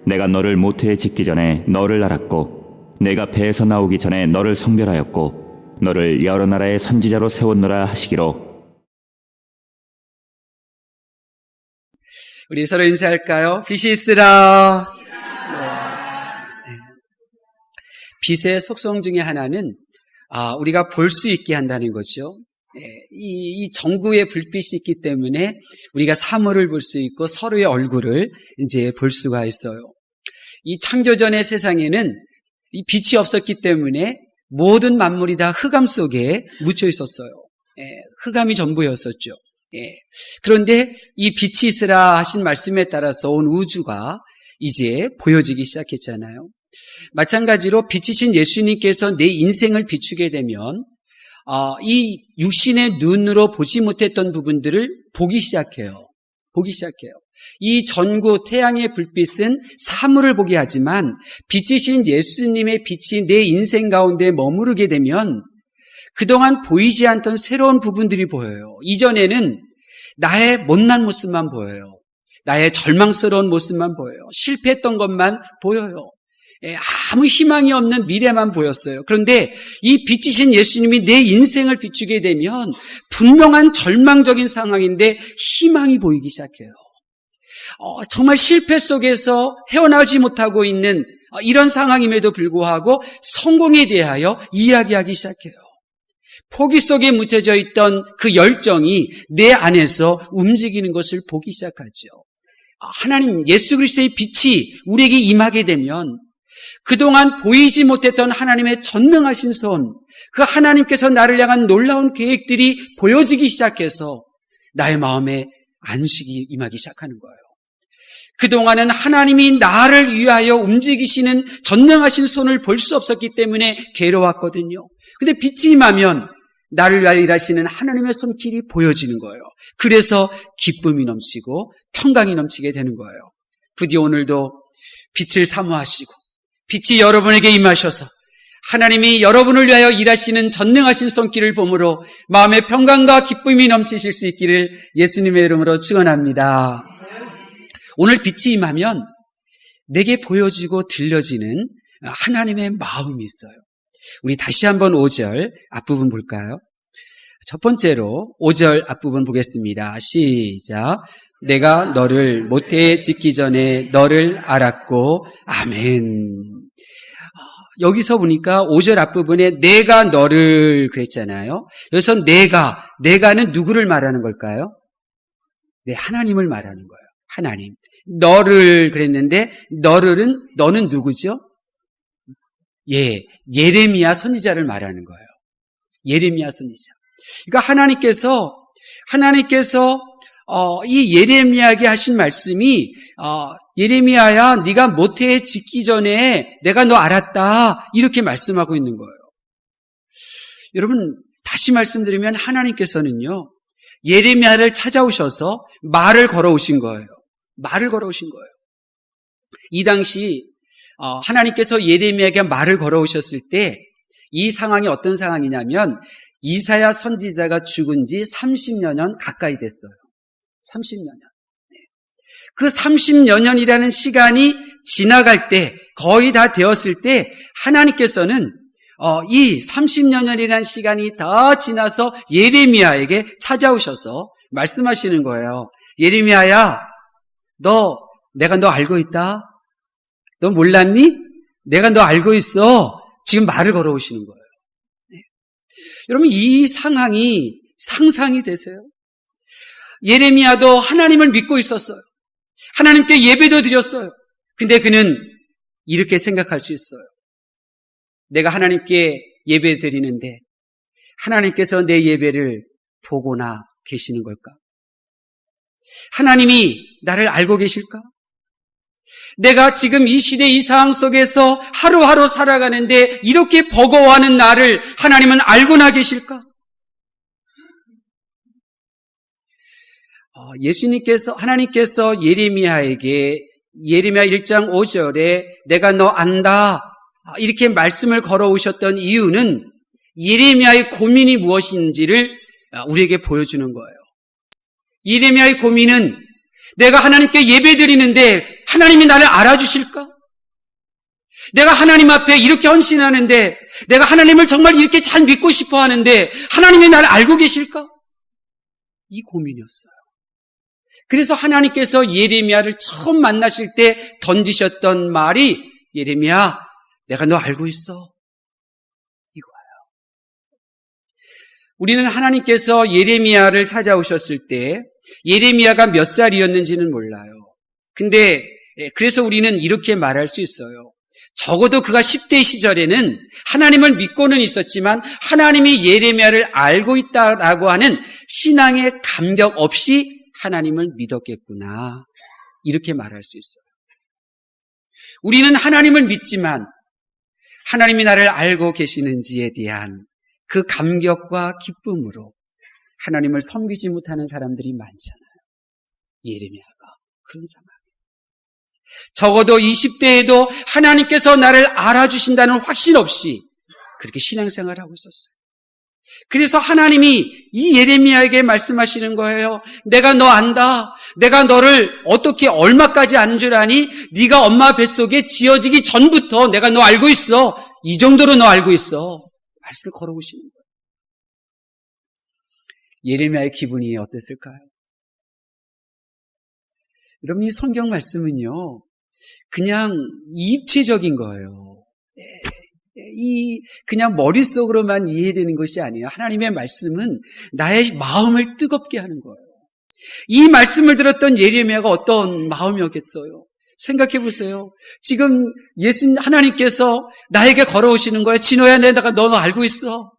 내가 너를 모태에 짓기 전에 너를 알았고 내가 배에서 나오기 전에 너를 성별하였고 너를 여러 나라의 선지자로 세웠노라 하시기로. 우리 서로 인사할까요? 빛이 있으라. 빛의 속성 중에 하나는 우리가 볼 수 있게 한다는 거죠. 이 전구의 불빛이 있기 때문에 우리가 사물을 볼 수 있고 서로의 얼굴을 이제 볼 수가 있어요. 이 창조전의 세상에는 이 빛이 없었기 때문에 모든 만물이 다 흑암 속에 묻혀 있었어요. 흑암이 전부였었죠. 그런데 이 빛이 있으라 하신 말씀에 따라서 온 우주가 이제 보여지기 시작했잖아요. 마찬가지로 빛이신 예수님께서 내 인생을 비추게 되면 이 육신의 눈으로 보지 못했던 부분들을 보기 시작해요. 이 전구 태양의 불빛은 사물을 보게 하지만 빛이신 예수님의 빛이 내 인생 가운데 머무르게 되면 그동안 보이지 않던 새로운 부분들이 보여요. 이전에는 나의 못난 모습만 보여요. 나의 절망스러운 모습만 보여요. 실패했던 것만 보여요. 아무 희망이 없는 미래만 보였어요. 그런데 이 빛이신 예수님이 내 인생을 비추게 되면 분명한 절망적인 상황인데 희망이 보이기 시작해요. 정말 실패 속에서 헤어나오지 못하고 있는 이런 상황임에도 불구하고 성공에 대하여 이야기하기 시작해요. 포기 속에 묻혀져 있던 그 열정이 내 안에서 움직이는 것을 보기 시작하죠. 하나님 예수 그리스도의 빛이 우리에게 임하게 되면 그동안 보이지 못했던 하나님의 전능하신 손, 그 하나님께서 나를 향한 놀라운 계획들이 보여지기 시작해서 나의 마음에 안식이 임하기 시작하는 거예요. 그동안은 하나님이 나를 위하여 움직이시는 전능하신 손을 볼 수 없었기 때문에 괴로웠거든요. 근데 빛이 임하면 나를 위하여 일하시는 하나님의 손길이 보여지는 거예요. 그래서 기쁨이 넘치고 평강이 넘치게 되는 거예요. 부디 오늘도 빛을 사모하시고 빛이 여러분에게 임하셔서 하나님이 여러분을 위하여 일하시는 전능하신 손길을 보므로 마음의 평강과 기쁨이 넘치실 수 있기를 예수님의 이름으로 축원합니다. 오늘 빛이 임하면 내게 보여지고 들려지는 하나님의 마음이 있어요. 우리 다시 한번 5절 앞부분 볼까요? 첫 번째로 5절 앞부분 보겠습니다. 시작. 내가 너를 모태에 짓기 전에 너를 알았고 아멘. 여기서 보니까 5절 앞부분에 내가 너를 그랬잖아요. 여기서 내가는 누구를 말하는 걸까요? 네, 하나님을 말하는 거예요. 하나님. 너를 그랬는데 너는 누구죠? 예레미야 선지자를 말하는 거예요. 예레미야 선지자. 그러니까 하나님께서 이 예레미야에게 하신 말씀이 예레미야야 네가 모태에 짓기 전에 내가 너 알았다 이렇게 말씀하고 있는 거예요. 여러분 다시 말씀드리면 하나님께서는요 예레미야를 찾아오셔서 말을 걸어오신 거예요. 이 당시 하나님께서 예레미야에게 말을 걸어오셨을 때 이 상황이 어떤 상황이냐면 이사야 선지자가 죽은 지 30여 년 가까이 됐어요. 30여 년. 그 30여 년이라는 시간이 지나갈 때 거의 다 되었을 때 하나님께서는 이 30여 년이라는 시간이 다 지나서 예레미야에게 찾아오셔서 말씀하시는 거예요. 예레미야야 내가 너 알고 있다? 너 몰랐니? 내가 너 알고 있어. 지금 말을 걸어오시는 거예요. 여러분 이 상황이 상상이 되세요? 예레미야도 하나님을 믿고 있었어요. 하나님께 예배도 드렸어요. 근데 그는 이렇게 생각할 수 있어요. 내가 하나님께 예배 드리는데 하나님께서 내 예배를 보고나 계시는 걸까? 하나님이 나를 알고 계실까? 내가 지금 이 시대 이 상황 속에서 하루하루 살아가는데 이렇게 버거워하는 나를 하나님은 알고나 계실까? 하나님께서 예레미야에게 예레미야 1장 5절에 내가 너 안다 이렇게 말씀을 걸어오셨던 이유는 예레미야의 고민이 무엇인지를 우리에게 보여주는 거예요. 예레미야의 고민은 내가 하나님께 예배드리는데 하나님이 나를 알아주실까? 내가 하나님 앞에 이렇게 헌신하는데, 내가 하나님을 정말 이렇게 잘 믿고 싶어 하는데 하나님이 나를 알고 계실까? 이 고민이었어요. 그래서 하나님께서 예레미야를 처음 만나실 때 던지셨던 말이, 예레미야, 내가 너 알고 있어. 이거예요. 우리는 하나님께서 예레미야를 찾아오셨을 때 예레미야가 몇 살이었는지는 몰라요. 근데 그래서 우리는 이렇게 말할 수 있어요. 적어도 그가 10대 시절에는 하나님을 믿고는 있었지만 하나님이 예레미야를 알고 있다라고 하는 신앙의 감격 없이 하나님을 믿었겠구나, 이렇게 말할 수 있어요. 우리는 하나님을 믿지만 하나님이 나를 알고 계시는지에 대한 그 감격과 기쁨으로 하나님을 섬기지 못하는 사람들이 많잖아요. 예레미야가 그런 상황. 적어도 20대에도 하나님께서 나를 알아주신다는 확신 없이 그렇게 신앙생활을 하고 있었어요. 그래서 하나님이 이 예레미야에게 말씀하시는 거예요. 내가 너 안다. 내가 너를 어떻게 얼마까지 아는 줄 아니? 네가 엄마 뱃속에 지어지기 전부터 내가 너 알고 있어. 이 정도로 너 알고 있어. 말씀을 걸어보시는 거예요. 예레미야의 기분이 어땠을까요? 여러분, 이 성경 말씀은요, 그냥 입체적인 거예요. 그냥 머릿속으로만 이해되는 것이 아니에요. 하나님의 말씀은 나의 마음을 뜨겁게 하는 거예요. 이 말씀을 들었던 예레미야가 어떤 마음이었겠어요? 생각해 보세요. 지금 하나님께서 나에게 걸어오시는 거예요. 진호야, 내가 너 알고 있어.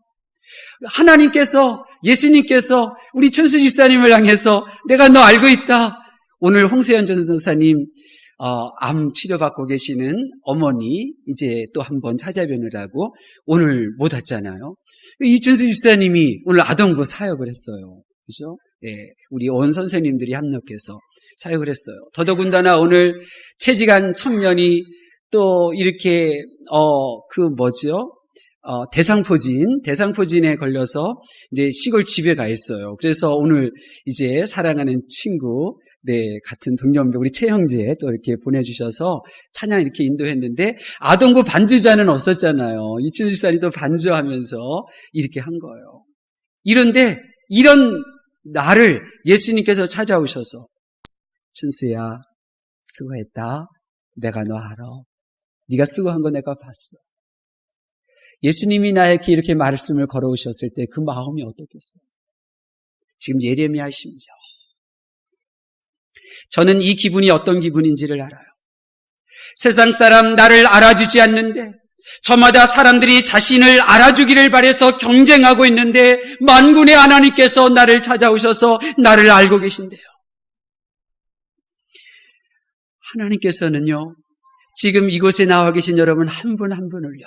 하나님께서, 예수님께서 우리 춘수 집사님을 향해서 내가 너 알고 있다. 오늘 홍수연 전도사님 암 치료받고 계시는 어머니 이제 또 한번 찾아뵈느라고 오늘 못 왔잖아요. 이준수 집사님이 오늘 아동부 사역을 했어요. 그죠? 예, 우리 온 선생님들이 합력해서 사역을 했어요. 더더군다나 오늘 채지간 청년이 또 이렇게 대상포진에 걸려서 이제 시골 집에 가 있어요. 그래서 오늘 이제 사랑하는 친구, 같은 동년배 우리 최형제 또 이렇게 보내주셔서 찬양 이렇게 인도했는데, 아동부 반주자는 없었잖아요. 이춘수 집사님도 반주하면서 이렇게 한 거예요. 이런데 이런 나를 예수님께서 찾아오셔서, 춘수야, 수고했다. 내가 너 알아. 네가 수고한 거 내가 봤어. 예수님이 나에게 이렇게 말씀을 걸어오셨을 때 그 마음이 어떻겠어요? 지금 예레미야의 심정. 저는 이 기분이 어떤 기분인지를 알아요. 세상 사람 나를 알아주지 않는데, 저마다 사람들이 자신을 알아주기를 바라서 경쟁하고 있는데 만군의 하나님께서 나를 찾아오셔서 나를 알고 계신대요. 하나님께서는요, 지금 이곳에 나와 계신 여러분 한 분 한 분을요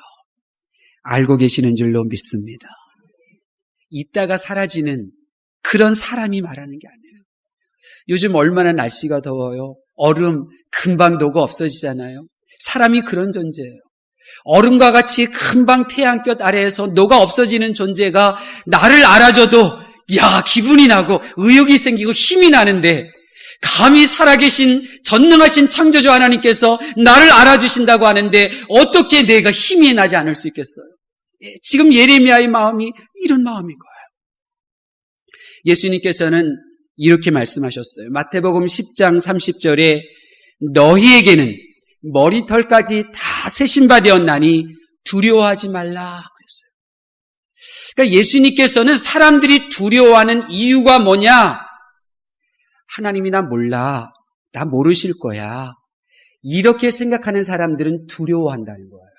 알고 계시는 줄로 믿습니다. 있다가 사라지는 그런 사람이 말하는 게 아니에요. 요즘 얼마나 날씨가 더워요. 얼음 금방 녹아 없어지잖아요. 사람이 그런 존재예요. 얼음과 같이 금방 태양볕 아래에서 녹아 없어지는 존재가 나를 알아줘도 기분이 나고 의욕이 생기고 힘이 나는데, 감히 살아계신 전능하신 창조주 하나님께서 나를 알아주신다고 하는데 어떻게 내가 힘이 나지 않을 수 있겠어요? 지금 예레미야의 마음이 이런 마음인 거예요. 예수님께서는 이렇게 말씀하셨어요. 마태복음 10장 30절에 너희에게는 머리털까지 다 세신바 되었나니 두려워하지 말라 그랬어요. 그러니까 예수님께서는 사람들이 두려워하는 이유가 뭐냐? 하나님이 나 몰라. 나 모르실 거야. 이렇게 생각하는 사람들은 두려워한다는 거예요.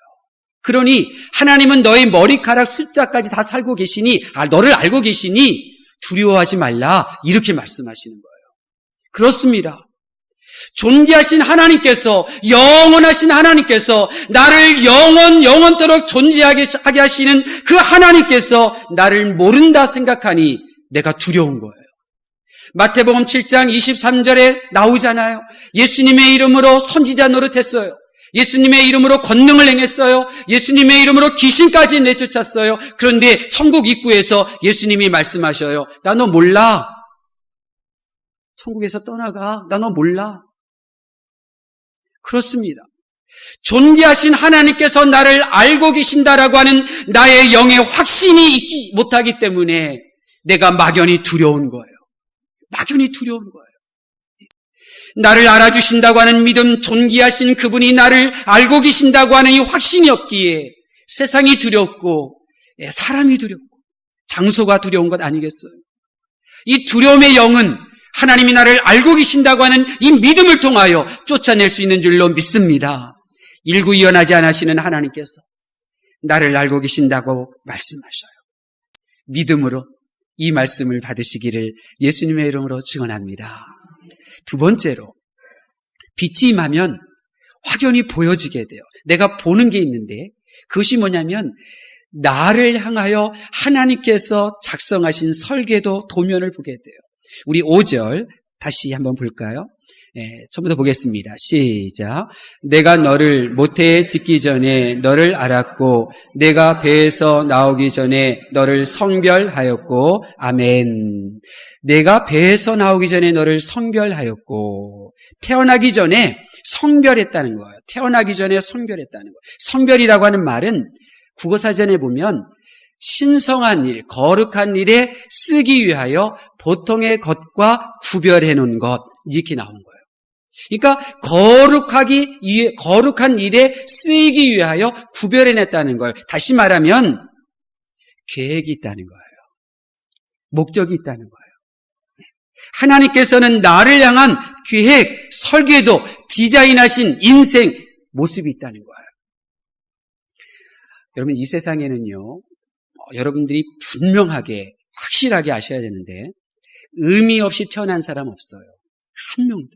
그러니 하나님은 너의 머리카락 숫자까지 다 살고 계시니, 너를 알고 계시니 두려워하지 말라. 이렇게 말씀하시는 거예요. 그렇습니다. 존귀하신 하나님께서, 영원하신 하나님께서, 나를 영원토록 존재하게 하시는 그 하나님께서 나를 모른다 생각하니 내가 두려운 거예요. 마태복음 7장 23절에 나오잖아요. 예수님의 이름으로 선지자 노릇했어요. 예수님의 이름으로 권능을 행했어요. 예수님의 이름으로 귀신까지 내쫓았어요. 그런데 천국 입구에서 예수님이 말씀하셔요. 나 너 몰라. 천국에서 떠나가. 나 너 몰라. 그렇습니다. 존귀하신 하나님께서 나를 알고 계신다라고 하는 나의 영의 확신이 있지 못하기 때문에 내가 막연히 두려운 거예요. 막연히 두려운 거예요. 나를 알아주신다고 하는 믿음, 존귀하신 그분이 나를 알고 계신다고 하는 이 확신이 없기에 세상이 두렵고 사람이 두렵고 장소가 두려운 것 아니겠어요? 이 두려움의 영은 하나님이 나를 알고 계신다고 하는 이 믿음을 통하여 쫓아낼 수 있는 줄로 믿습니다. 일구이연하지 않으시는 하나님께서 나를 알고 계신다고 말씀하셔요. 믿음으로 이 말씀을 받으시기를 예수님의 이름으로 증언합니다. 두 번째로, 빛이 임하면 확연히 보여지게 돼요. 내가 보는 게 있는데 그것이 뭐냐면 나를 향하여 하나님께서 작성하신 설계도 도면을 보게 돼요. 우리 5절 다시 한번 볼까요? 처음부터 보겠습니다. 시작. 내가 너를 모태에 짓기 전에 너를 알았고 내가 배에서 나오기 전에 너를 성별하였고 아멘. 내가 배에서 나오기 전에 너를 성별하였고 태어나기 전에 성별했다는 거예요. 태어나기 전에 성별했다는 거예요. 성별이라고 하는 말은 국어사전에 보면 신성한 일, 거룩한 일에 쓰기 위하여 보통의 것과 구별해 놓은 것 이렇게 나온 거예요. 그러니까 거룩한 일에 쓰이기 위하여 구별해냈다는 거예요. 다시 말하면 계획이 있다는 거예요. 목적이 있다는 거예요. 하나님께서는 나를 향한 계획, 설계도, 디자인하신 인생 모습이 있다는 거예요. 여러분, 이 세상에는요, 여러분들이 분명하게 확실하게 아셔야 되는데 의미 없이 태어난 사람 없어요. 한 명도.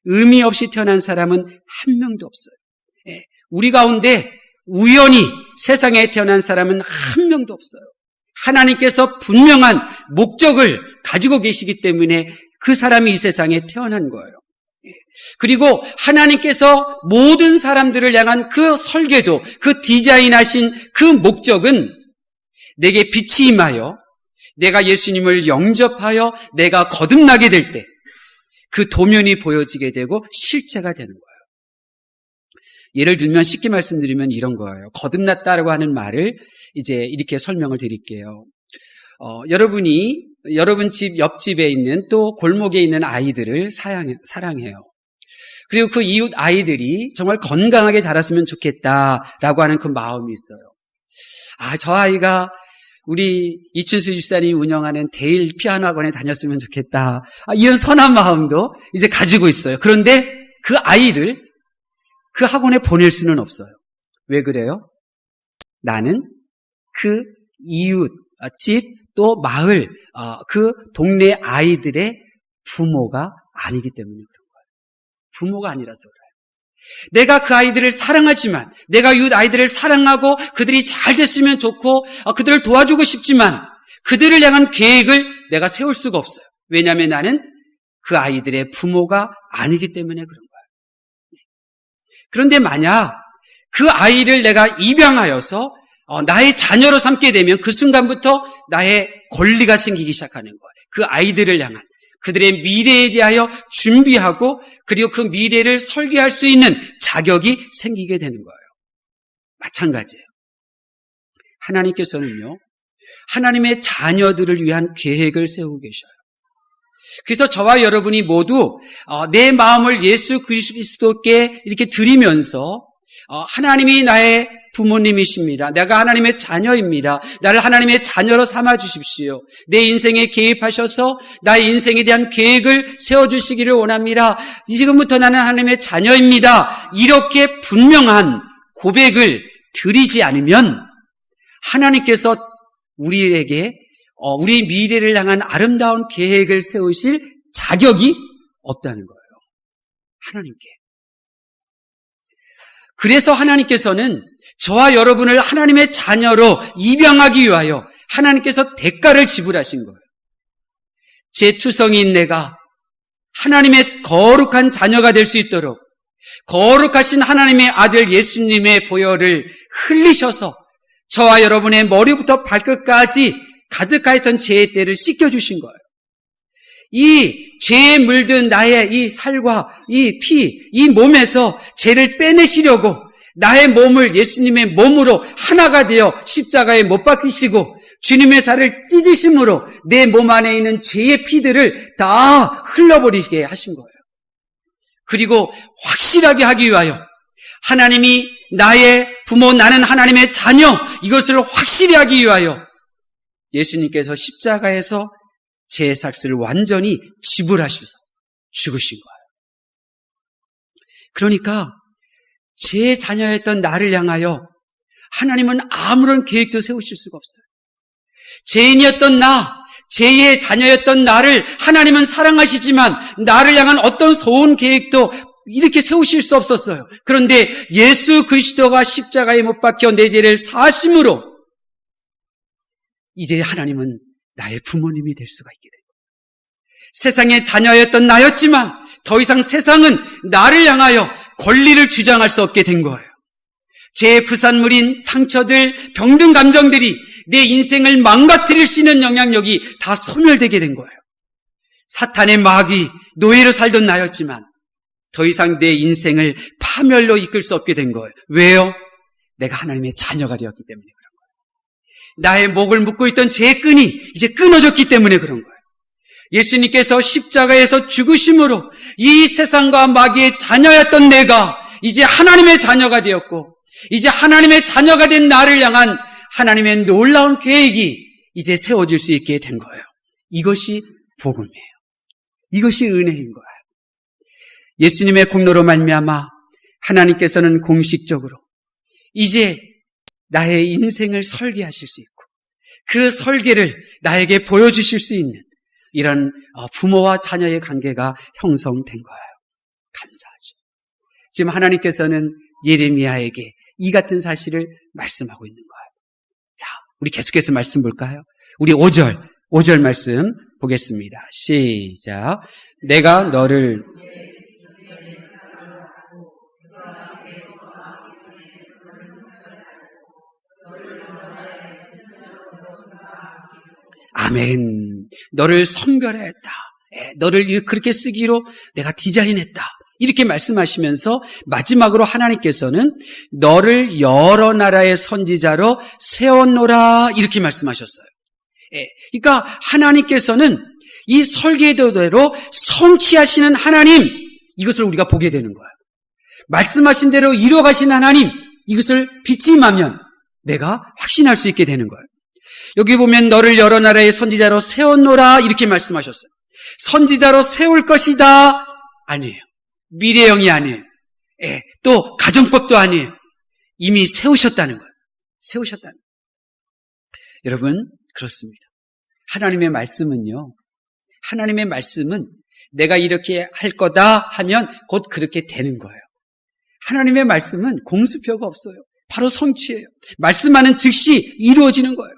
의미 없이 태어난 사람은 한 명도 없어요. 우리 가운데 우연히 세상에 태어난 사람은 한 명도 없어요. 하나님께서 분명한 목적을 가지고 계시기 때문에 그 사람이 이 세상에 태어난 거예요. 그리고 하나님께서 모든 사람들을 향한 그 설계도, 그 디자인하신 그 목적은 내게 빛이 임하여 내가 예수님을 영접하여 내가 거듭나게 될 때 그 도면이 보여지게 되고 실체가 되는 거예요. 예를 들면 쉽게 말씀드리면 이런 거예요. 거듭났다라고 하는 말을 이제 이렇게 설명을 드릴게요. 여러분이 여러분 집 옆집에 있는 또 골목에 있는 아이들을 사랑해요. 그리고 그 이웃 아이들이 정말 건강하게 자랐으면 좋겠다라고 하는 그 마음이 있어요. 저 아이가 우리 이춘수 집사님이 운영하는 데일 피아노 학원에 다녔으면 좋겠다. 이런 선한 마음도 이제 가지고 있어요. 그런데 그 아이를 그 학원에 보낼 수는 없어요. 왜 그래요? 나는 그 이웃, 집, 또 마을, 그 동네 아이들의 부모가 아니기 때문에 그런 거예요. 부모가 아니라서 그래요. 내가 그 아이들을 사랑하지만, 내가 이웃 아이들을 사랑하고 그들이 잘 됐으면 좋고 그들을 도와주고 싶지만 그들을 향한 계획을 내가 세울 수가 없어요. 왜냐하면 나는 그 아이들의 부모가 아니기 때문에 그런 거예요. 그런데 만약 그 아이를 내가 입양하여서 나의 자녀로 삼게 되면 그 순간부터 나의 권리가 생기기 시작하는 거예요. 그 아이들을 향한 그들의 미래에 대하여 준비하고 그리고 그 미래를 설계할 수 있는 자격이 생기게 되는 거예요. 마찬가지예요. 하나님께서는요, 하나님의 자녀들을 위한 계획을 세우고 계셔요. 그래서 저와 여러분이 모두 내 마음을 예수 그리스도께 이렇게 드리면서 하나님이 나의 부모님이십니다. 내가 하나님의 자녀입니다. 나를 하나님의 자녀로 삼아 주십시오. 내 인생에 개입하셔서 나의 인생에 대한 계획을 세워주시기를 원합니다. 지금부터 나는 하나님의 자녀입니다. 이렇게 분명한 고백을 드리지 않으면 하나님께서 우리에게 우리 미래를 향한 아름다운 계획을 세우실 자격이 없다는 거예요. 하나님께. 그래서 하나님께서는 저와 여러분을 하나님의 자녀로 입양하기 위하여 하나님께서 대가를 지불하신 거예요. 제 투성이인 내가 하나님의 거룩한 자녀가 될 수 있도록 거룩하신 하나님의 아들 예수님의 보혈을 흘리셔서 저와 여러분의 머리부터 발끝까지 가득하였던 죄의 때를 씻겨주신 거예요. 이 죄에 물든 나의 이 살과 이 피, 이 몸에서 죄를 빼내시려고 나의 몸을 예수님의 몸으로 하나가 되어 십자가에 못 박히시고 주님의 살을 찢으심으로 내 몸 안에 있는 죄의 피들을 다 흘러버리게 하신 거예요. 그리고 확실하게 하기 위하여 하나님이 나의 부모, 나는 하나님의 자녀, 이것을 확실히 하기 위하여 예수님께서 십자가에서 제 삭스를 완전히 지불하셔서 죽으신 거예요. 그러니까 제 자녀였던 나를 향하여 하나님은 아무런 계획도 세우실 수가 없어요. 죄인이었던 나, 죄의 자녀였던 나를 하나님은 사랑하시지만 나를 향한 어떤 좋은 계획도 이렇게 세우실 수 없었어요. 그런데 예수 그리스도가 십자가에 못 박혀 내 죄를 사심으로 이제 하나님은 나의 부모님이 될 수가 있게 됩니다. 세상의 자녀였던 나였지만 더 이상 세상은 나를 향하여 권리를 주장할 수 없게 된 거예요. 죄의 부산물인 상처들, 병든 감정들이 내 인생을 망가뜨릴 수 있는 영향력이 다 소멸되게 된 거예요. 사탄의 마귀, 노예로 살던 나였지만 더 이상 내 인생을 파멸로 이끌 수 없게 된 거예요. 왜요? 내가 하나님의 자녀가 되었기 때문에 그런 거예요. 나의 목을 묶고 있던 죄의 끈이 이제 끊어졌기 때문에 그런 거예요. 예수님께서 십자가에서 죽으심으로 이 세상과 마귀의 자녀였던 내가 이제 하나님의 자녀가 되었고 이제 하나님의 자녀가 된 나를 향한 하나님의 놀라운 계획이 이제 세워질 수 있게 된 거예요. 이것이 복음이에요. 이것이 은혜인 거예요. 예수님의 공로로 말미암아 하나님께서는 공식적으로 이제 나의 인생을 설계하실 수 있고 그 설계를 나에게 보여주실 수 있는 이런 부모와 자녀의 관계가 형성된 거예요. 감사하죠. 지금 하나님께서는 예레미야에게 이 같은 사실을 말씀하고 있는 거예요. 자, 우리 계속해서 말씀 볼까요? 우리 5절 말씀 보겠습니다. 시작. 내가 너를 아멘. 너를 선별했다. 너를 그렇게 쓰기로 내가 디자인했다. 이렇게 말씀하시면서 마지막으로 하나님께서는 너를 여러 나라의 선지자로 세웠노라 이렇게 말씀하셨어요. 그러니까 하나님께서는 이 설계도대로 성취하시는 하나님, 이것을 우리가 보게 되는 거예요. 말씀하신 대로 이루어가신 하나님, 이것을 빛이 임하면 내가 확신할 수 있게 되는 거예요. 여기 보면 너를 여러 나라의 선지자로 세웠노라 이렇게 말씀하셨어요. 선지자로 세울 것이다 아니에요. 미래형이 아니에요. 또 가정법도 아니에요. 이미 세우셨다는 거예요. 세우셨다는 거예요. 여러분 그렇습니다. 하나님의 말씀은요. 하나님의 말씀은 내가 이렇게 할 거다 하면 곧 그렇게 되는 거예요. 하나님의 말씀은 공수표가 없어요. 바로 성취예요. 말씀하는 즉시 이루어지는 거예요.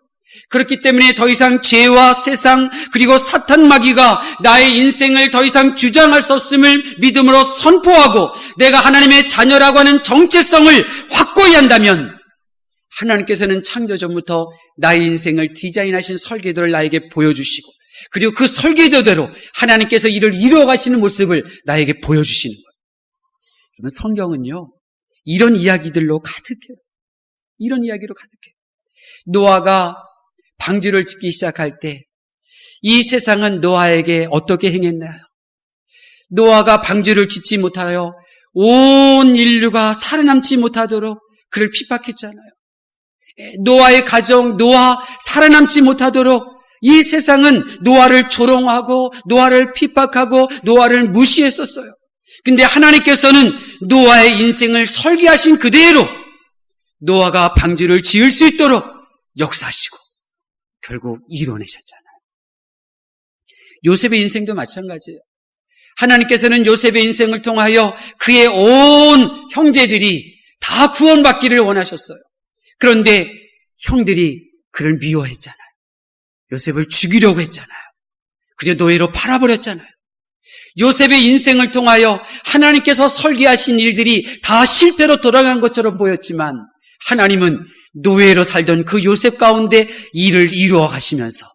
그렇기 때문에 더 이상 죄와 세상 그리고 사탄 마귀가 나의 인생을 더 이상 주장할 수 없음을 믿음으로 선포하고 내가 하나님의 자녀라고 하는 정체성을 확고히 한다면 하나님께서는 창조 전부터 나의 인생을 디자인하신 설계도를 나에게 보여주시고 그리고 그 설계도대로 하나님께서 이를 이루어가시는 모습을 나에게 보여주시는 거예요. 그러면 성경은요 이런 이야기들로 가득해요. 이런 이야기로 가득해요. 노아가 방주를 짓기 시작할 때 이 세상은 노아에게 어떻게 행했나요? 노아가 방주를 짓지 못하여 온 인류가 살아남지 못하도록 그를 핍박했잖아요. 노아의 가정, 노아 살아남지 못하도록 이 세상은 노아를 조롱하고 노아를 핍박하고 노아를 무시했었어요. 근데 하나님께서는 노아의 인생을 설계하신 그대로 노아가 방주를 지을 수 있도록 역사하시고 결국 이뤄내셨잖아요. 요셉의 인생도 마찬가지예요. 하나님께서는 요셉의 인생을 통하여 그의 온 형제들이 다 구원받기를 원하셨어요. 그런데 형들이 그를 미워했잖아요. 요셉을 죽이려고 했잖아요. 그리고 노예로 팔아버렸잖아요. 요셉의 인생을 통하여 하나님께서 설계하신 일들이 다 실패로 돌아간 것처럼 보였지만 하나님은 노예로 살던 그 요셉 가운데 일을 이루어 가시면서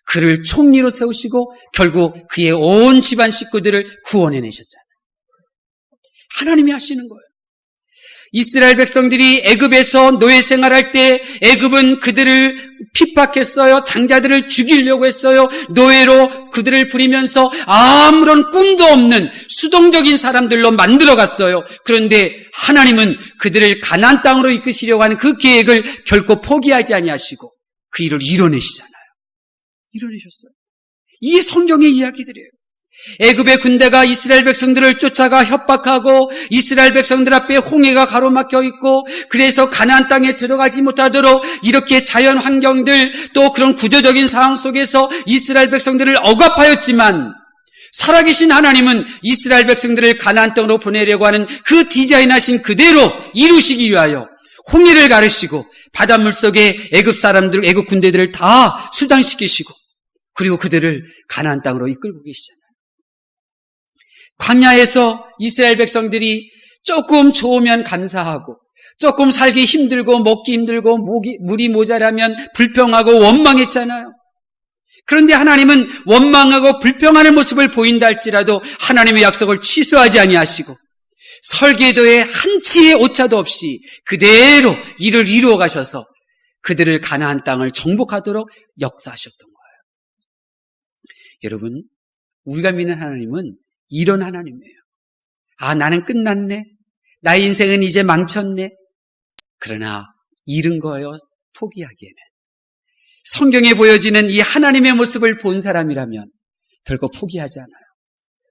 그를 총리로 세우시고 결국 그의 온 집안 식구들을 구원해내셨잖아요. 하나님이 하시는 거예요. 이스라엘 백성들이 애굽에서 노예 생활할 때 애굽은 그들을 핍박했어요. 장자들을 죽이려고 했어요. 노예로 그들을 부리면서 아무런 꿈도 없는 수동적인 사람들로 만들어갔어요. 그런데 하나님은 그들을 가나안 땅으로 이끄시려고 하는 그 계획을 결코 포기하지 아니하시고 그 일을 이뤄내시잖아요. 이뤄내셨어요. 이게 성경의 이야기들이에요. 애굽의 군대가 이스라엘 백성들을 쫓아가 협박하고 이스라엘 백성들 앞에 홍해가 가로막혀 있고 그래서 가나안 땅에 들어가지 못하도록 이렇게 자연 환경들 또 그런 구조적인 상황 속에서 이스라엘 백성들을 억압하였지만 살아계신 하나님은 이스라엘 백성들을 가나안 땅으로 보내려고 하는 그 디자인하신 그대로 이루시기 위하여 홍해를 가르시고 바닷물 속에 애굽 사람들, 애굽 군대들을 다 수장시키시고 그리고 그들을 가나안 땅으로 이끌고 계시잖아요. 광야에서 이스라엘 백성들이 조금 좋으면 감사하고 조금 살기 힘들고 먹기 힘들고 물이 모자라면 불평하고 원망했잖아요. 그런데 하나님은 원망하고 불평하는 모습을 보인다 할지라도 하나님의 약속을 취소하지 아니하시고 설계도에 한치의 오차도 없이 그대로 일을 이루어 가셔서 그들을 가나안 땅을 정복하도록 역사하셨던 거예요. 여러분, 우리가 믿는 하나님은 이런 하나님이에요. 아, 나는 끝났네. 나의 인생은 이제 망쳤네. 그러나 잃은 거예요. 포기하기에는. 성경에 보여지는 이 하나님의 모습을 본 사람이라면 결코 포기하지 않아요.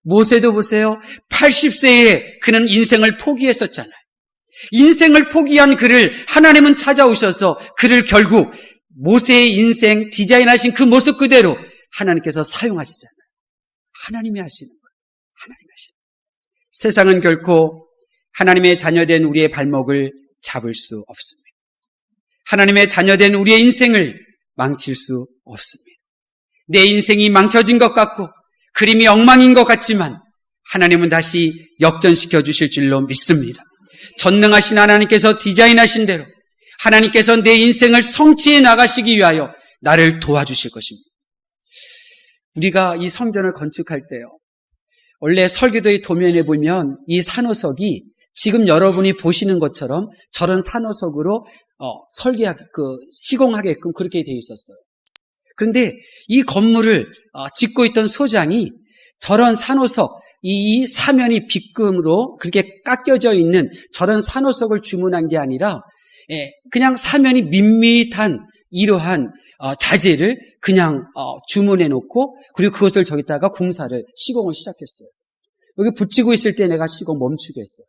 모세도 보세요. 80세에 그는 인생을 포기했었잖아요. 인생을 포기한 그를 하나님은 찾아오셔서 그를 결국 모세의 인생 디자인하신 그 모습 그대로 하나님께서 사용하시잖아요. 하나님이 하시는 거예요. 하나님이 하시는 거예요. 세상은 결코 하나님의 자녀된 우리의 발목을 잡을 수 없습니다. 하나님의 자녀된 우리의 인생을 망칠 수 없습니다. 내 인생이 망쳐진 것 같고 그림이 엉망인 것 같지만 하나님은 다시 역전시켜 주실 줄로 믿습니다. 전능하신 하나님께서 디자인하신 대로 하나님께서 내 인생을 성취해 나가시기 위하여 나를 도와주실 것입니다. 우리가 이 성전을 건축할 때요, 원래 설계도의 도면에 보면 이 산호석이 지금 여러분이 보시는 것처럼 저런 산호석으로 시공하게끔 그렇게 되어 있었어요. 그런데 이 건물을 짓고 있던 소장이 저런 산호석, 이 사면이 빗금으로 그렇게 깎여져 있는 저런 산호석을 주문한 게 아니라 그냥 사면이 밋밋한 이러한 자재를 그냥 주문해 놓고 그리고 그것을 저기다가 시공을 시작했어요. 여기 붙이고 있을 때 내가 시공 멈추게 했어요.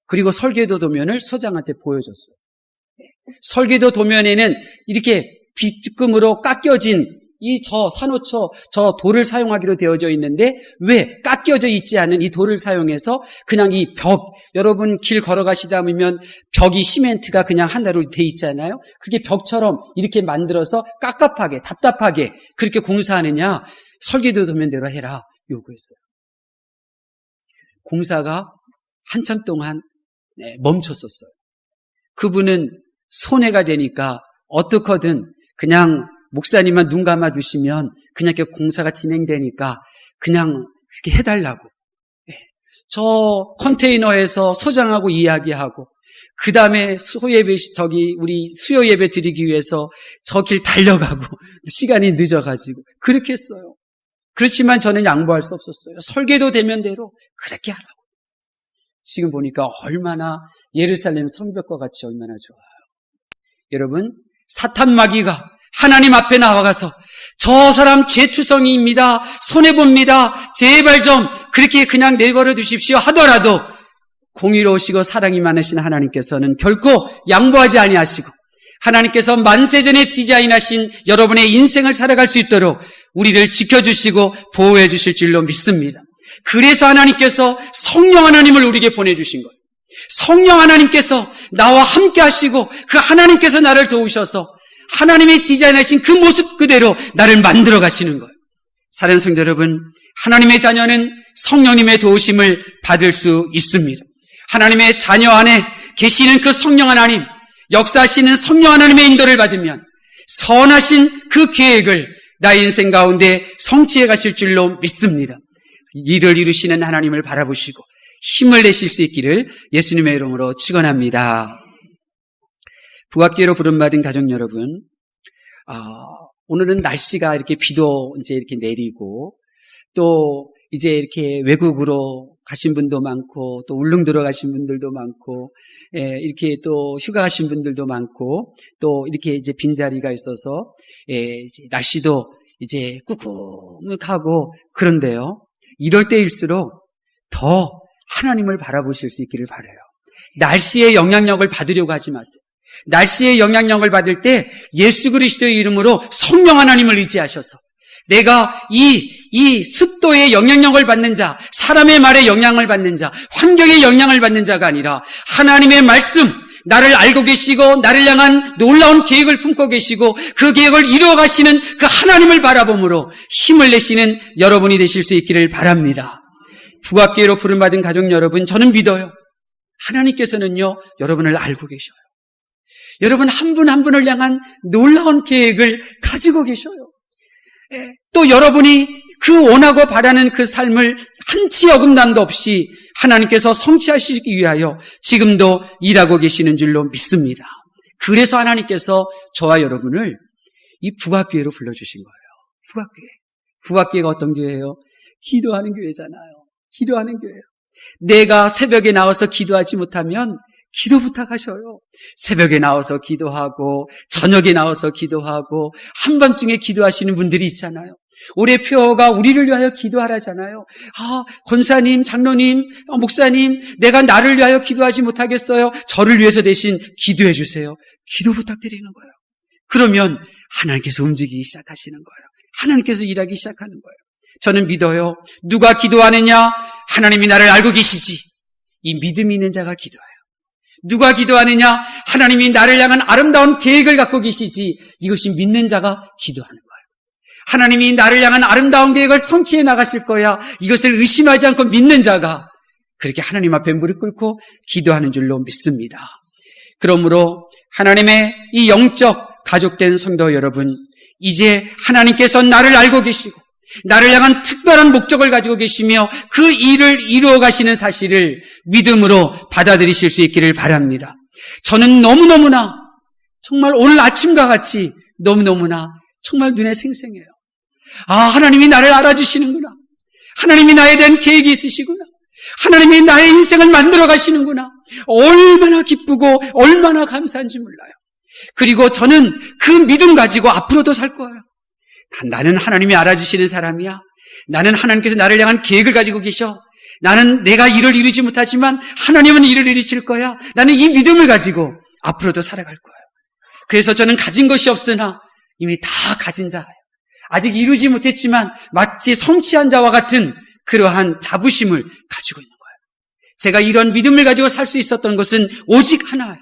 그리고 설계도 도면을 소장한테 보여줬어요. 설계도 도면에는 이렇게 빗금으로 깎여진 저 산호초, 저 돌을 사용하기로 되어져 있는데 왜 깎여져 있지 않은 이 돌을 사용해서 그냥 이 여러분 길 걸어가시다 보면 벽이 시멘트가 그냥 하나로 돼 있잖아요. 그렇게 벽처럼 이렇게 만들어서 깝깝하게 답답하게 그렇게 공사하느냐, 설계도 도면대로 해라 요구했어요. 공사가 한참 동안 멈췄었어요. 그분은 손해가 되니까 어떻거든 그냥 목사님만 눈 감아주시면 그냥 이렇게 공사가 진행되니까 그냥 이렇게 해달라고. 저 컨테이너에서 소장하고 이야기하고 그 다음에 우리 수요 예배 드리기 위해서 저 길 달려가고 시간이 늦어가지고 그렇게 했어요. 그렇지만 저는 양보할 수 없었어요. 설계도 대면대로 그렇게 하라고. 지금 보니까 얼마나 예루살렘 성벽과 같이 얼마나 좋아요. 여러분, 사탄 마귀가 하나님 앞에 나와가서 저 사람 죄투성이입니다. 손해봅니다. 제발 좀 그렇게 그냥 내버려 두십시오 하더라도 공의로우시고 사랑이 많으신 하나님께서는 결코 양보하지 아니하시고 하나님께서 만세전에 디자인하신 여러분의 인생을 살아갈 수 있도록 우리를 지켜주시고 보호해 주실 줄로 믿습니다. 그래서 하나님께서 성령 하나님을 우리에게 보내주신 거예요. 성령 하나님께서 나와 함께 하시고 그 하나님께서 나를 도우셔서 하나님이 디자인하신 그 모습 그대로 나를 만들어 가시는 거예요. 사랑하는 성도 여러분, 하나님의 자녀는 성령님의 도우심을 받을 수 있습니다. 하나님의 자녀 안에 계시는 그 성령 하나님, 역사하시는 성령 하나님의 인도를 받으면 선하신 그 계획을 나의 인생 가운데 성취해 가실 줄로 믿습니다. 일을 이루시는 하나님을 바라보시고 힘을 내실 수 있기를 예수님의 이름으로 축원합니다. 부각기회로 부름받은 가족 여러분, 오늘은 날씨가 이렇게 비도 이제 이렇게 내리고 또 이제 이렇게 외국으로 가신 분도 많고 또 울릉도로 가신 분들도 많고 이렇게 또 휴가 가신 분들도 많고 또 이렇게 이제 빈자리가 있어서 이제 날씨도 이제 꿉꿉하고 그런데요. 이럴 때일수록 더 하나님을 바라보실 수 있기를 바라요. 날씨의 영향력을 받으려고 하지 마세요. 날씨의 영향력을 받을 때 예수 그리스도의 이름으로 성령 하나님을 의지하셔서 내가 이 습도의 영향력을 받는 자, 사람의 말에 영향을 받는 자, 환경의 영향을 받는 자가 아니라 하나님의 말씀, 나를 알고 계시고 나를 향한 놀라운 계획을 품고 계시고 그 계획을 이루어 가시는 그 하나님을 바라봄으로 힘을 내시는 여러분이 되실 수 있기를 바랍니다. 부각기회로 부름받은 가족 여러분, 저는 믿어요. 하나님께서는요, 여러분을 알고 계셔요. 여러분 한 분 한 분을 향한 놀라운 계획을 가지고 계셔요. 또 여러분이 그 원하고 바라는 그 삶을 한치 어긋남도 없이 하나님께서 성취하시기 위하여 지금도 일하고 계시는 줄로 믿습니다. 그래서 하나님께서 저와 여러분을 이 부각교회로 불러주신 거예요. 부각교회가 어떤 교회예요? 기도하는 교회잖아요. 기도하는 교회예요. 내가 새벽에 나와서 기도하지 못하면 기도 부탁하셔요. 새벽에 나와서 기도하고 저녁에 나와서 기도하고 한밤중에 기도하시는 분들이 있잖아요. 올해 표어가 우리를 위하여 기도하라잖아요. 권사님, 장로님, 목사님, 내가 나를 위하여 기도하지 못하겠어요. 저를 위해서 대신 기도해 주세요. 기도 부탁드리는 거예요. 그러면 하나님께서 움직이기 시작하시는 거예요. 하나님께서 일하기 시작하는 거예요. 저는 믿어요. 누가 기도하느냐? 하나님이 나를 알고 계시지. 이 믿음이 있는 자가 기도해요. 누가 기도하느냐? 하나님이 나를 향한 아름다운 계획을 갖고 계시지. 이것이 믿는 자가 기도하는 거예요. 하나님이 나를 향한 아름다운 계획을 성취해 나가실 거야. 이것을 의심하지 않고 믿는 자가 그렇게 하나님 앞에 무릎 꿇고 기도하는 줄로 믿습니다. 그러므로 하나님의 이 영적 가족된 성도 여러분, 이제 하나님께서 나를 알고 계시고 나를 향한 특별한 목적을 가지고 계시며 그 일을 이루어 가시는 사실을 믿음으로 받아들이실 수 있기를 바랍니다. 저는 너무너무나 정말 오늘 아침과 같이 너무너무나 정말 눈에 생생해요. 하나님이 나를 알아주시는구나. 하나님이 나에 대한 계획이 있으시구나. 하나님이 나의 인생을 만들어 가시는구나. 얼마나 기쁘고 얼마나 감사한지 몰라요. 그리고 저는 그 믿음 가지고 앞으로도 살 거예요. 나는 하나님이 알아주시는 사람이야. 나는 하나님께서 나를 향한 계획을 가지고 계셔. 나는 내가 일을 이루지 못하지만 하나님은 일을 이루실 거야. 나는 이 믿음을 가지고 앞으로도 살아갈 거예요. 그래서 저는 가진 것이 없으나 이미 다 가진 자예요. 아직 이루지 못했지만 마치 성취한 자와 같은 그러한 자부심을 가지고 있는 거예요. 제가 이런 믿음을 가지고 살 수 있었던 것은 오직 하나예요.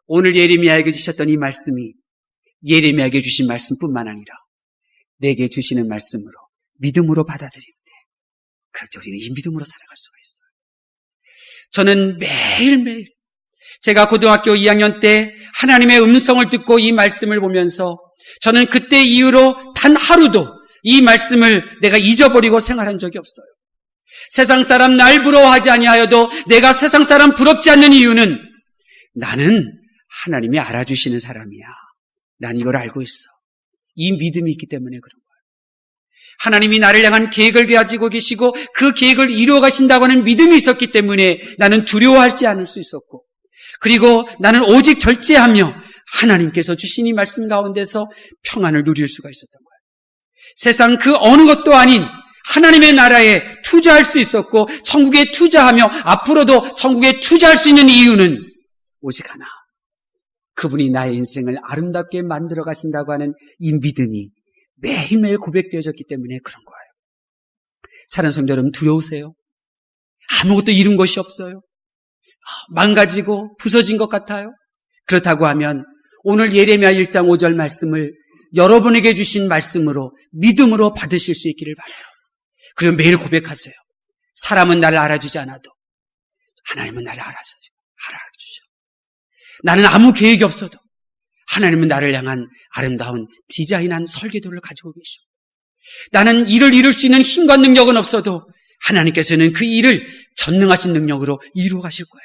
오늘 예레미야에게 주셨던 이 말씀이 예레미야에게 주신 말씀뿐만 아니라 내게 주시는 말씀으로 믿음으로 받아들이면 돼. 그럴 때 우리는 이 믿음으로 살아갈 수가 있어요. 저는 매일매일 제가 고등학교 2학년 때 하나님의 음성을 듣고 이 말씀을 보면서 저는 그때 이후로 단 하루도 이 말씀을 내가 잊어버리고 생활한 적이 없어요. 세상 사람 날 부러워하지 아니하여도 내가 세상 사람 부럽지 않는 이유는 나는 하나님이 알아주시는 사람이야. 난 이걸 알고 있어. 이 믿음이 있기 때문에 그런 거예요. 하나님이 나를 향한 계획을 가지고 계시고 그 계획을 이루어 가신다고 하는 믿음이 있었기 때문에 나는 두려워하지 않을 수 있었고, 그리고 나는 오직 절제하며 하나님께서 주신 이 말씀 가운데서 평안을 누릴 수가 있었던 거예요. 세상 그 어느 것도 아닌 하나님의 나라에 투자할 수 있었고 천국에 투자하며 앞으로도 천국에 투자할 수 있는 이유는 오직 하나, 그분이 나의 인생을 아름답게 만들어 가신다고 하는 이 믿음이 매일매일 고백되어졌기 때문에 그런 거예요. 사랑하는 성도 여러분, 두려우세요? 아무것도 이룬 것이 없어요? 망가지고 부서진 것 같아요? 그렇다고 하면 오늘 예레미야 1장 5절 말씀을 여러분에게 주신 말씀으로 믿음으로 받으실 수 있기를 바라요. 그리고 매일 고백하세요. 사람은 나를 알아주지 않아도 하나님은 나를 알아주죠. 나는 아무 계획이 없어도 하나님은 나를 향한 아름다운 디자인한 설계도를 가지고 계셔. 나는 일을 이룰 수 있는 힘과 능력은 없어도 하나님께서는 그 일을 전능하신 능력으로 이루어 가실 거야.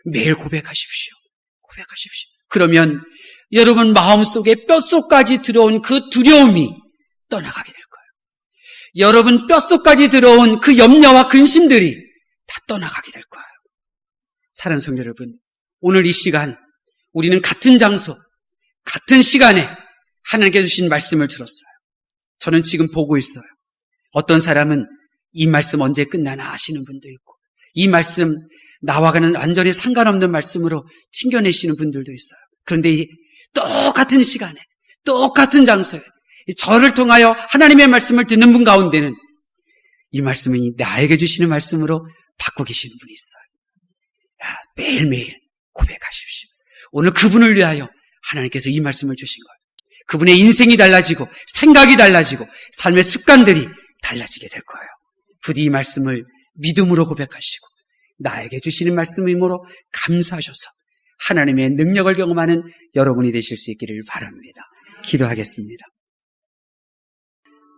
매일 고백하십시오. 고백하십시오. 그러면 여러분 마음속에 뼛속까지 들어온 그 두려움이 떠나가게 될 거예요. 여러분 뼛속까지 들어온 그 염려와 근심들이 다 떠나가게 될 거예요. 사랑하는 성도 여러분, 오늘 이 시간 우리는 같은 장소, 같은 시간에 하나님께서 주신 말씀을 들었어요. 저는 지금 보고 있어요. 어떤 사람은 이 말씀 언제 끝나나 하시는 분도 있고, 이 말씀 나와가는 완전히 상관없는 말씀으로 튕겨내시는 분들도 있어요. 그런데 이 똑같은 시간에 똑같은 장소에 저를 통하여 하나님의 말씀을 듣는 분 가운데는 이 말씀은 나에게 주시는 말씀으로 받고 계시는 분이 있어요. 매일매일 고백하십시오. 오늘 그분을 위하여 하나님께서 이 말씀을 주신 거예요. 그분의 인생이 달라지고 생각이 달라지고 삶의 습관들이 달라지게 될 거예요. 부디 이 말씀을 믿음으로 고백하시고 나에게 주시는 말씀이므로 감사하셔서 하나님의 능력을 경험하는 여러분이 되실 수 있기를 바랍니다. 기도하겠습니다.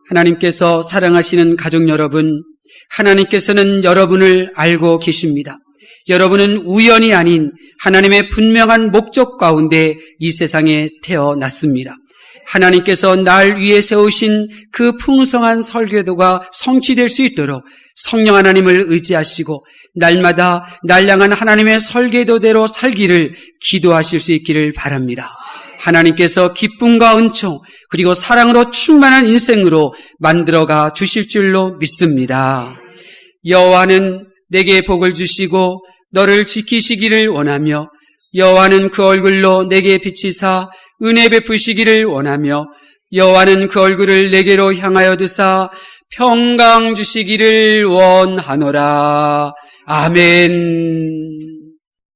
하나님께서 사랑하시는 가족 여러분, 하나님께서는 여러분을 알고 계십니다. 여러분은 우연이 아닌 하나님의 분명한 목적 가운데 이 세상에 태어났습니다. 하나님께서 날 위에 세우신 그 풍성한 설계도가 성취될 수 있도록 성령 하나님을 의지하시고 날마다 날 향한 하나님의 설계도대로 살기를 기도하실 수 있기를 바랍니다. 하나님께서 기쁨과 은총 그리고 사랑으로 충만한 인생으로 만들어가 주실 줄로 믿습니다. 여호와는 내게 복을 주시고 너를 지키시기를 원하며 여호와는 그 얼굴로 내게 비치사 은혜 베푸시기를 원하며 여호와는 그 얼굴을 내게로 향하여 드사 평강 주시기를 원하노라. 아멘.